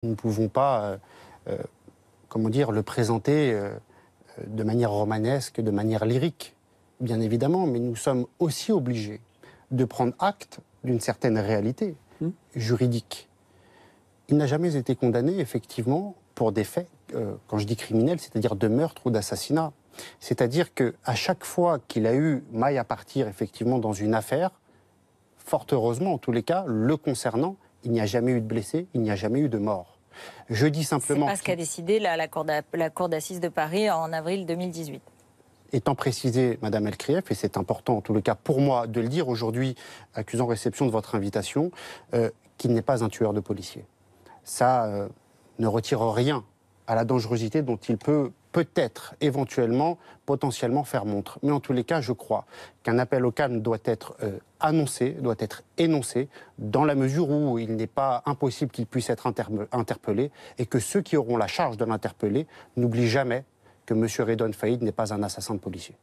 Nous ne pouvons pas, comment dire, le présenter de manière romanesque, de manière lyrique, bien évidemment, mais nous sommes aussi obligés de prendre acte d'une certaine réalité juridique. Il n'a jamais été condamné, effectivement, pour des faits, quand je dis criminels, c'est-à-dire de meurtre ou d'assassinat. C'est-à-dire qu'à chaque fois qu'il a eu maille à partir, effectivement, dans une affaire, fort heureusement, en tous les cas, le concernant, il n'y a jamais eu de blessés, il n'y a jamais eu de mort. Je dis simplement... C'est pas ce qu'a décidé la cour d'assises de Paris en avril 2018. Étant précisé, Madame Elkrief, et c'est important en tous les cas pour moi de le dire aujourd'hui, accusant réception de votre invitation, qu'il n'est pas un tueur de policiers. Ça ne retire rien à la dangerosité dont il peut peut-être, éventuellement, potentiellement faire montre. Mais en tous les cas, je crois qu'un appel au calme doit être annoncé, doit être énoncé, dans la mesure où il n'est pas impossible qu'il puisse être interpellé, et que ceux qui auront la charge de l'interpeller n'oublient jamais que M. Redouane Faïd n'est pas un assassin de policier.